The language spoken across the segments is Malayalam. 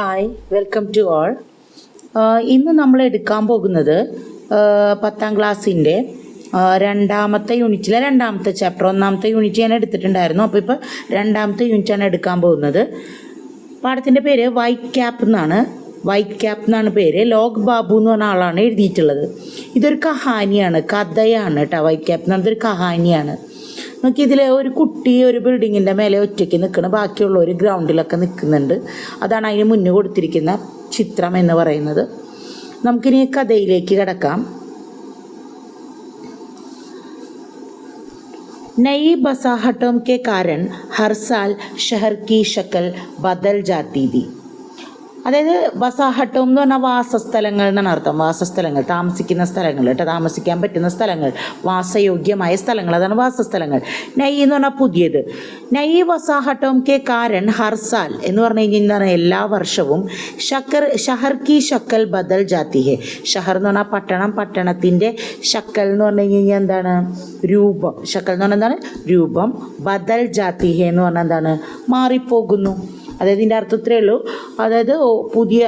Hi welcome to all. ഇന്ന് നമ്മൾ എടുക്കാൻ പോകുന്നത് 10ാം ക്ലാസ്സിൻ്റെ രണ്ടാമത്തെ യൂണിറ്റിലെ രണ്ടാമത്തെ ചാപ്റ്റർ. ഒന്നാമത്തെ യൂണിറ്റ് ഞാൻ എടുത്തിട്ടുണ്ടായിരുന്നു. അപ്പോൾ ഇപ്പോൾ രണ്ടാമത്തെ യൂണിറ്റാണ് എടുക്കാൻ പോകുന്നത്. പാഠത്തിൻ്റെ പേര് വൈറ്റ് ക്യാപ്പ് എന്നാണ്. വൈറ്റ് ക്യാപ്പ് എന്നാണ് പേര്. ലോക് ബാബു എന്ന് പറഞ്ഞ ആളാണ് എഴുതിയിട്ടുള്ളത്. ഇതൊരു കഹാനിയാണ്, കഥയാണ് കേട്ടോ. വൈറ്റ് ക്യാപ്പ് എന്ന് പറഞ്ഞതൊരു കഹാനിയാണ്. നോക്കി, ഇതിൽ ഒരു കുട്ടി ഒരു ബിൽഡിങ്ങിൻ്റെ മേലെ ഒറ്റയ്ക്ക് നിൽക്കണം, ബാക്കിയുള്ളവർ ഗ്രൗണ്ടിലൊക്കെ നിൽക്കുന്നുണ്ട്. അതാണ് അതിന് മുന്നേ കൊടുത്തിരിക്കുന്ന ചിത്രം എന്ന് പറയുന്നത്. നമുക്കിനി കഥയിലേക്ക് കിടക്കാം. नई बसाहटों के कारण हर साल शहर की शक्ल बदल जाती थी. അതായത് ബസാഹട്ടം എന്ന് പറഞ്ഞാൽ വാസസ്ഥലങ്ങൾ എന്നാണ് അർത്ഥം. വാസസ്ഥലങ്ങൾ, താമസിക്കുന്ന സ്ഥലങ്ങൾ കേട്ടോ, താമസിക്കാൻ പറ്റുന്ന സ്ഥലങ്ങൾ, വാസയോഗ്യമായ സ്ഥലങ്ങൾ, അതാണ് വാസസ്ഥലങ്ങൾ. നൈ എന്ന് പറഞ്ഞാൽ പുതിയത്. നൈ ബസാഹട്ടം കെ കാരൻ ഹർസാൽ എന്ന് പറഞ്ഞു കഴിഞ്ഞാൽ എന്താണ്, എല്ലാ വർഷവും ഷഹർ കി ഷക്കൽ ബദൽ ജാത്തി ഹെ. ഷഹർ എന്ന് പറഞ്ഞാൽ പട്ടണം, പട്ടണത്തിൻ്റെ ഷക്കൽ എന്ന് പറഞ്ഞു കഴിഞ്ഞാൽ എന്താണ്, രൂപം. ഷക്കൽ എന്ന് പറഞ്ഞാൽ എന്താണ്, രൂപം. ബദൽ ജാത്തി ഹെ എന്ന് പറഞ്ഞാൽ എന്താണ്, മാറിപ്പോകുന്നു. അതായത് ഇതിൻ്റെ അർത്ഥം ഇത്രയേ ഉള്ളൂ. അതായത് പുതിയ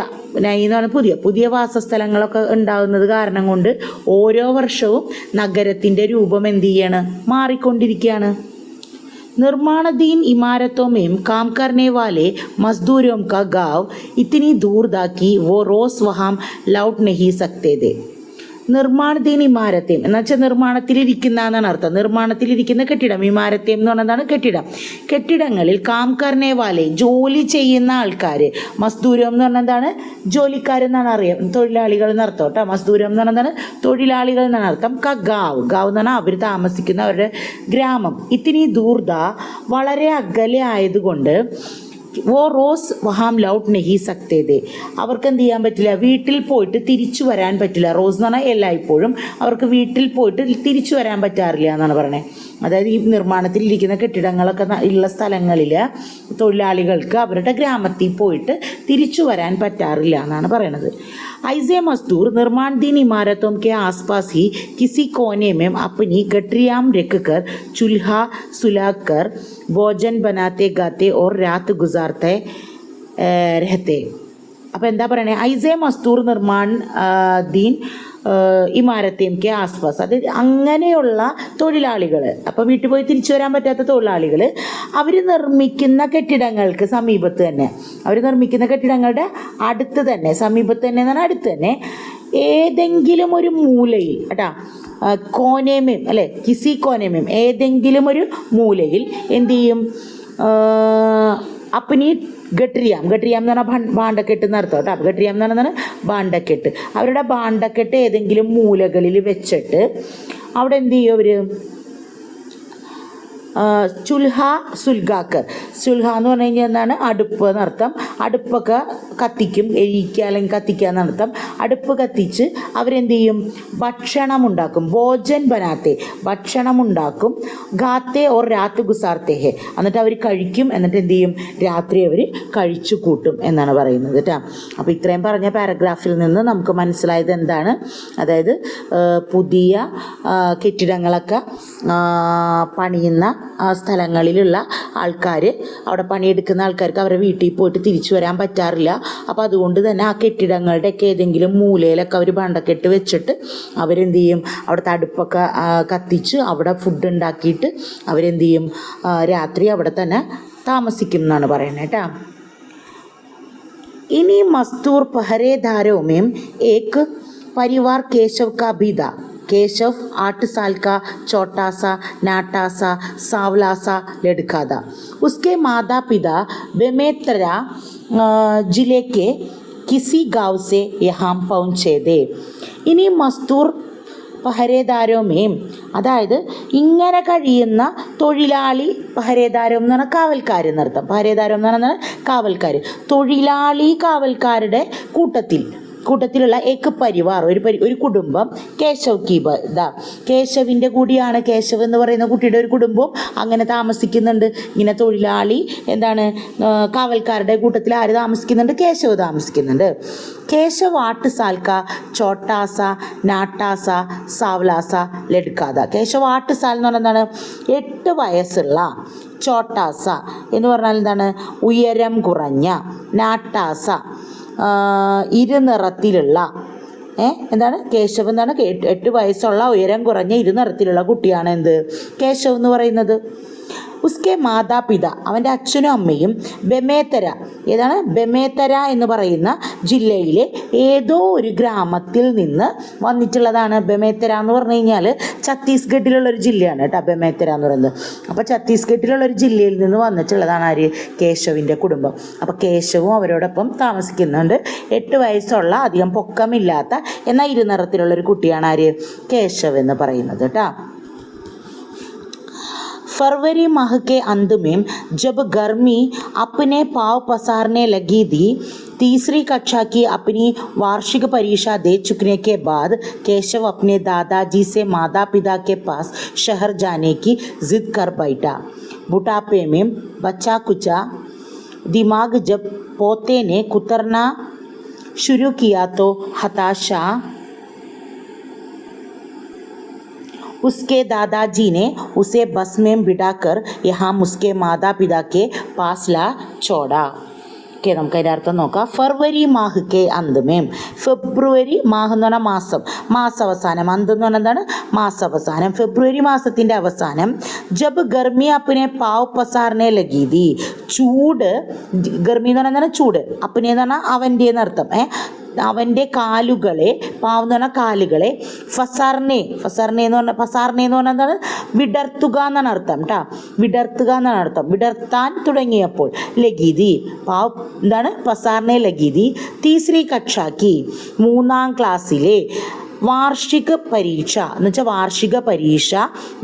നൈന്നാണ് പുതിയ വാസസ്ഥലങ്ങളൊക്കെ ഉണ്ടാകുന്നത് കാരണം കൊണ്ട് ഓരോ വർഷവും നഗരത്തിൻ്റെ രൂപം എന്ത് ചെയ്യാണ്, മാറിക്കൊണ്ടിരിക്കുകയാണ്. निर्माणाधीन इमारतों में काम करने वाले मजदूरों का गांव इतनी दूर था कि वो रोज वहाँ लौट नहीं सकते थे. നിർമ്മാണത്തിന് ഇമാരത്തെയും എന്ന് വെച്ചാൽ നിർമ്മാണത്തിലിരിക്കുന്ന എന്നാണ് അർത്ഥം. നിർമ്മാണത്തിലിരിക്കുന്ന കെട്ടിടം. ഇമാരത്തെയും എന്ന് പറഞ്ഞതാണ് കെട്ടിടം. കെട്ടിടങ്ങളിൽ കാംകർനെ വാലെ, ജോലി ചെയ്യുന്ന ആൾക്കാർ. മസ്ദൂരം എന്ന് പറഞ്ഞാൽ എന്താണ്, ജോലിക്കാരെന്നാണ് അറിയാം, തൊഴിലാളികൾ എന്നർത്ഥം കേട്ടോ. മസ്ദൂരം എന്ന് പറഞ്ഞാൽ തൊഴിലാളികൾ എന്നാണ് അർത്ഥം. ഗാവ് എന്ന് പറഞ്ഞാൽ അവർ താമസിക്കുന്ന അവരുടെ ഗ്രാമം. ഇത്തിനി ദൂർദ, വളരെ അകലെ ആയതുകൊണ്ട് വോ റോസ് വഹാം ലൗട്ട് നെഹി സക്തേതേ, അവർക്ക് എന്ത് ചെയ്യാൻ പറ്റില്ല, വീട്ടിൽ പോയിട്ട് തിരിച്ചു വരാൻ പറ്റില്ല. റോസ് എന്ന് പറഞ്ഞാൽ എല്ലായ്പ്പോഴും അവർക്ക് വീട്ടിൽ പോയിട്ട് തിരിച്ചു വരാൻ പറ്റാറില്ല എന്നാണ് പറയുന്നത്. അതായത് ഈ നിർമ്മാണത്തിലിരിക്കുന്ന കെട്ടിടങ്ങളൊക്കെ ഉള്ള സ്ഥലങ്ങളിൽ തൊഴിലാളികൾക്ക് അവരുടെ ഗ്രാമത്തിൽ പോയിട്ട് തിരിച്ചു വരാൻ പറ്റാറില്ല എന്നാണ് പറയണത്. ऐसे मजदूर निर्माणाधीन इमारतों के आसपास ही किसी कोने में अपनी गठरियाँ रखकर चूल्हा सुलाकर भोजन बनाते गाते और रात गुजारते रहते. അപ്പോൾ എന്താ പറയണേ, ഐസെ മസ്ദൂർ നിർമ്മാണധീൻ ഇമാരത്തേം കെ ആസ്പാസ്, അതായത് അങ്ങനെയുള്ള തൊഴിലാളികൾ, അപ്പോൾ വീട്ടിൽ പോയി തിരിച്ചു വരാൻ പറ്റാത്ത തൊഴിലാളികൾ അവർ നിർമ്മിക്കുന്ന കെട്ടിടങ്ങൾക്ക് സമീപത്ത് തന്നെ, അവർ നിർമ്മിക്കുന്ന കെട്ടിടങ്ങളുടെ അടുത്ത് തന്നെ, സമീപത്ത് തന്നെ എന്ന് പറഞ്ഞാൽ അടുത്ത് തന്നെ, ഏതെങ്കിലും ഒരു മൂലയിൽ കേട്ടാ, കോനേമേം അല്ലേ, കിസി കോനേമേം, ഏതെങ്കിലും ഒരു മൂലയിൽ എന്തു ചെയ്യും, അപ്പനി ഗട്രിയാം എന്ന് പറഞ്ഞാൽ ഭാണ്ഡക്കെട്ട് എന്നർത്ഥം കേട്ടോ. ഗട്രിയാം എന്ന് പറഞ്ഞാൽ ഭാണ്ഡക്കെട്ട്. അവരുടെ ഭാണ്ഡക്കെട്ട് ഏതെങ്കിലും മൂലകളിൽ വെച്ചിട്ട് അവിടെ എന്ത് ചെയ്യും അവർ, ചുൽഹ സുൽഗാക്കർ. ചുൽഹ എന്ന് പറഞ്ഞു കഴിഞ്ഞാൽ എന്താണ്, അടുപ്പ് എന്നർത്ഥം. അടുപ്പൊക്കെ കത്തിക്കും, എരിക്കുക അല്ലെങ്കിൽ കത്തിക്കുക എന്നർത്ഥം. അടുപ്പ് കത്തിച്ച് അവരെന്ത് ചെയ്യും, ഭക്ഷണം ഉണ്ടാക്കും. ഭോജൻ ബനാത്തെ, ഭക്ഷണം ഉണ്ടാക്കും. ഗാത്തെ ഓർ രാത്ത് ഗുസാർത്തെ ഹെ, എന്നിട്ട് അവർ കഴിക്കും. എന്നിട്ട് എന്ത് ചെയ്യും, രാത്രി അവർ കഴിച്ചു കൂട്ടും എന്നാണ് പറയുന്നത് കേട്ടോ. അപ്പോൾ ഇത്രയും പറഞ്ഞ പാരഗ്രാഫിൽ നിന്ന് നമുക്ക് മനസ്സിലായത് എന്താണ്, അതായത് പുതിയ കെട്ടിടങ്ങളൊക്കെ പണിയുന്ന സ്ഥലങ്ങളിലുള്ള ആൾക്കാർ, അവിടെ പണിയെടുക്കുന്ന ആൾക്കാർക്ക് അവരുടെ വീട്ടിൽ പോയിട്ട് തിരിച്ചു വരാൻ പറ്റാറില്ല. അപ്പോൾ അതുകൊണ്ട് തന്നെ ആ കെട്ടിടങ്ങളുടെയൊക്കെ ഏതെങ്കിലും മൂലയിലൊക്കെ അവർ ഭാണ്ഡക്കെട്ട് വെച്ചിട്ട് അവരെന്ത് ചെയ്യും, അവിടുത്തെ അടുപ്പൊക്കെ കത്തിച്ച് അവിടെ ഫുഡ് ഉണ്ടാക്കിയിട്ട് അവരെന്ത് ചെയ്യും, രാത്രി അവിടെ തന്നെ താമസിക്കും എന്നാണ് പറയുന്നത് കേട്ടോ. ഇനി മസ്ദൂർ പഹരേദാരോമേം ഏക് പരിവാർ കേശവ് കാ भी था. केशव 8 साल का छोटा सा नाटा सा सांवला सा लड़का था. उसके माता पिता बेमेतरा जिले के किसी गांव से यहाँ पहुँचे थे. ഇനി മസ്ദൂർ പഹരേദാരോമേം, അതായത് ഇങ്ങനെ കഴിയുന്ന തൊഴിലാളി, പഹരേദാരം എന്ന് പറഞ്ഞാൽ കാവൽക്കാർ എന്നർത്ഥം. പഹരേദാരം എന്ന് പറഞ്ഞാൽ കാവൽക്കാർ. തൊഴിലാളി കാവൽക്കാരുടെ കൂട്ടത്തിലുള്ള ഏക പരിവാർ, ഒരു കുടുംബം. കേശവ് കീബ ഇതാ, കേശവിൻ്റെ കൂടിയാണ്, കേശവ് എന്ന് പറയുന്ന കുട്ടിയുടെ ഒരു കുടുംബവും അങ്ങനെ താമസിക്കുന്നുണ്ട്. ഇങ്ങനെ തൊഴിലാളി എന്താണ്, കാവൽക്കാരുടെ കൂട്ടത്തിൽ ആര് താമസിക്കുന്നുണ്ട്, കേശവ് താമസിക്കുന്നുണ്ട്. കേശവ് 8 साल का छोटा सा नाटा सा सांवला सा लड़का था. കേശവ് 8 साल എന്ന് പറഞ്ഞാൽ 8 വയസ്സുള്ള ചോട്ടാസ എന്ന് പറഞ്ഞാൽ എന്താണ്? ഉയരം കുറഞ്ഞ. നാട്ടാസ ഇരുനിറത്തിലുള്ള. എന്താണ്? കേശവ് എന്താണ്? 8 വയസ്സുള്ള ഉയരം കുറഞ്ഞ ഇരുനിറത്തിലുള്ള കുട്ടിയാണ് എന്ത്? കേശവ് എന്ന് പറയുന്നത്. ഉസ്കെ മാതാപിത, അവൻ്റെ അച്ഛനും അമ്മയും ബമേത്തര, ഏതാണ്? ബമേത്തര എന്ന് പറയുന്ന ജില്ലയിലെ ഏതോ ഒരു ഗ്രാമത്തിൽ നിന്ന് വന്നിട്ടുള്ളതാണ്. ബമേത്തര എന്ന് പറഞ്ഞു കഴിഞ്ഞാൽ ഛത്തീസ്ഗഡിലുള്ളൊരു ജില്ലയാണ് കേട്ടോ, ബമേത്തര എന്ന് പറയുന്നത്. അപ്പോൾ ഛത്തീസ്ഗഡിലുള്ളൊരു ജില്ലയിൽ നിന്ന് വന്നിട്ടുള്ളതാണ് ആര്? കേശവിൻ്റെ കുടുംബം. അപ്പോൾ കേശവും അവരോടൊപ്പം താമസിക്കുന്നുണ്ട്. 8 വയസ്സുള്ള, അധികം പൊക്കമില്ലാത്ത, എന്നാൽ ഇരുനിറത്തിലുള്ളൊരു കുട്ടിയാണ് ആര്? കേശവ് എന്ന് പറയുന്നത് കേട്ടോ. फरवरी माह के अंत में जब गर्मी अपने पाँव पसारने लगी थी, तीसरी कक्षा की अपनी वार्षिक परीक्षा दे चुकने के बाद केशव अपने दादाजी से माता पिता के पास शहर जाने की जिद कर बैठा। बुढ़ापे में बच्चा कुचा दिमाग जब पोते ने कुतरना शुरू किया तो हताशा उसके दादाजी ने उसे बस में बिठाकर यहाँ उसके माता पिता के पास ला छोड़ा. ഓക്കെ, നമുക്ക് അതിൻ്റെ അർത്ഥം നോക്കാം. ഫെബ്രുവരി മാഹ് കെ അന്തമേം. ഫെബ്രുവരി മാഹ് എന്ന് പറഞ്ഞാൽ മാസം, മാസാവസാനം. അന്ത് എന്ന് പറഞ്ഞാൽ എന്താണ്? മാസാവസാനം. ഫെബ്രുവരി മാസത്തിൻ്റെ അവസാനം. ജബ് ഗർമി അപ്പനെ പാവ് പസാറിനെ ലഗീതി. ചൂട്, ഗർമി എന്ന് പറഞ്ഞാൽ ചൂട്, അപ്പനെ എന്ന് പറഞ്ഞാൽ അവൻ്റെ എന്നർത്ഥം. അവൻ്റെ കാലുകളെ, പാവെന്ന് പറഞ്ഞാൽ കാലുകളെ, ഫസാറിനെ എന്ന് പറഞ്ഞാൽ എന്താണ്? വിടർത്തുക എന്നാണ് അർത്ഥം കേട്ടോ. വിടർത്തുക എന്നാണ് അർത്ഥം. വിടർത്താൻ തുടങ്ങിയപ്പോൾ. ലഗീതി, പാവ് എന്താണ്? ഫസാറിനെ ലഗീതി. തീസരി കക്ഷാക്കി, 3ാം ക്ലാസ്സിലെ വാർഷിക പരീക്ഷ എന്ന് വെച്ചാൽ വാർഷിക പരീക്ഷ.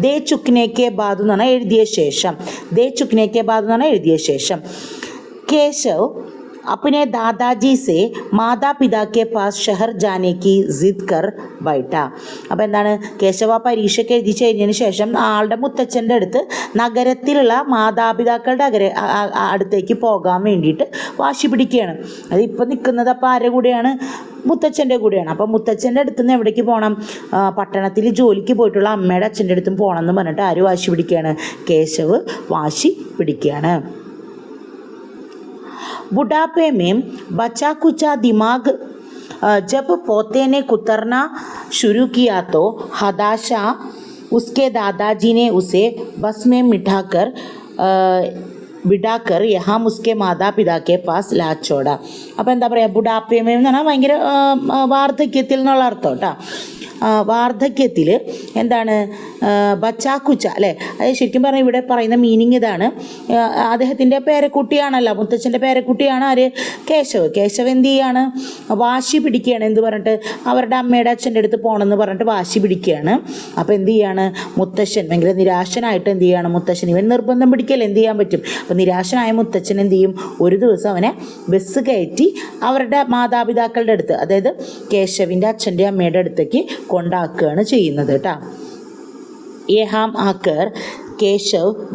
ദേ ചുക്നേക്കെ ബാദ് എന്ന് പറഞ്ഞാൽ എഴുതിയ ശേഷം. ദേ ചുക്നേക്കെ ബാദ് എന്ന് പറഞ്ഞാൽ എഴുതിയ ശേഷം. കേശവ് अपने दादाजी से माता पिता के पास शहर जाने की जिद कर बैठा. അപ്പോൾ എന്താണ്? കേശവ പരീക്ഷയ്ക്ക് എഴുതി കഴിഞ്ഞതിന് ശേഷം ആളുടെ മുത്തച്ഛൻ്റെ അടുത്ത് നഗരത്തിലുള്ള മാതാപിതാക്കളുടെ അടുത്തേക്ക് പോകാൻ വേണ്ടിയിട്ട് വാശി പിടിക്കുകയാണ്. അത് ഇപ്പോൾ നിൽക്കുന്നത് അപ്പോൾ ആരുടെ കൂടെയാണ്? മുത്തച്ഛൻ്റെ കൂടെയാണ്. അപ്പോൾ മുത്തച്ഛൻ്റെ അടുത്ത് നിന്ന് എവിടേക്ക് പോകണം? പട്ടണത്തിൽ ജോലിക്ക് പോയിട്ടുള്ള അമ്മയുടെ അച്ഛൻ്റെ അടുത്തും പോകണം എന്ന് പറഞ്ഞിട്ട് ആര് വാശി പിടിക്കുകയാണ്? കേശവ് വാശി പിടിക്കുകയാണ്. बुढ़ापे में बचा कुचा दिमाग जब पोते ने कुतरना शुरू किया तो हताशा उसके दादाजी ने उसे बस में बिठाकर यहाँ उसके മാതാപിതാ കെ പാസ് ലാ ചോട. അപ്പോൾ എന്താ പറയുക? ബുഡാപ്പേമേ എന്ന് പറഞ്ഞാൽ ഭയങ്കര വാർദ്ധക്യത്തിൽ എന്നുള്ള അർത്ഥം കേട്ടോ. വാർദ്ധക്യത്തിൽ എന്താണ്? ബച്ചാക്കുച്ച അല്ലേ? അത് ശരിക്കും പറഞ്ഞാൽ ഇവിടെ പറയുന്ന മീനിങ് ഇതാണ്. അദ്ദേഹത്തിൻ്റെ പേരക്കുട്ടിയാണല്ലോ, മുത്തച്ഛൻ്റെ പേരക്കുട്ടിയാണ് ആര്? കേശവ്. കേശവ് എന്ത് ചെയ്യാണ്? വാശി പിടിക്കുകയാണ്. എന്ത് പറഞ്ഞിട്ട്? അവരുടെ അമ്മയുടെ അച്ഛൻ്റെ അടുത്ത് പോകണമെന്ന് പറഞ്ഞിട്ട് വാശി പിടിക്കുകയാണ്. അപ്പോൾ എന്ത് ചെയ്യാണ്? മുത്തച്ഛൻ ഭയങ്കര നിരാശനായിട്ട് എന്ത് ചെയ്യാണ്? മുത്തച്ഛൻ, ഇവൻ നിർബന്ധം പിടിക്കല്ലേ, എന്ത് ചെയ്യാൻ പറ്റും? അപ്പോൾ നിരാശനായ മുത്തച്ഛൻ എന്ത് ചെയ്യും? ഒരു ദിവസം അവനെ ബസ് കയറ്റി അവരുടെ മാതാപിതാക്കളുടെ അടുത്ത്, അതായത് കേശവിൻ്റെ അച്ഛൻ്റെ അമ്മയുടെ അടുത്തേക്ക് കൊണ്ടാക്കുകയാണ് ചെയ്യുന്നത് കേട്ടോ. യഹാം ആക്കർ കേശവ്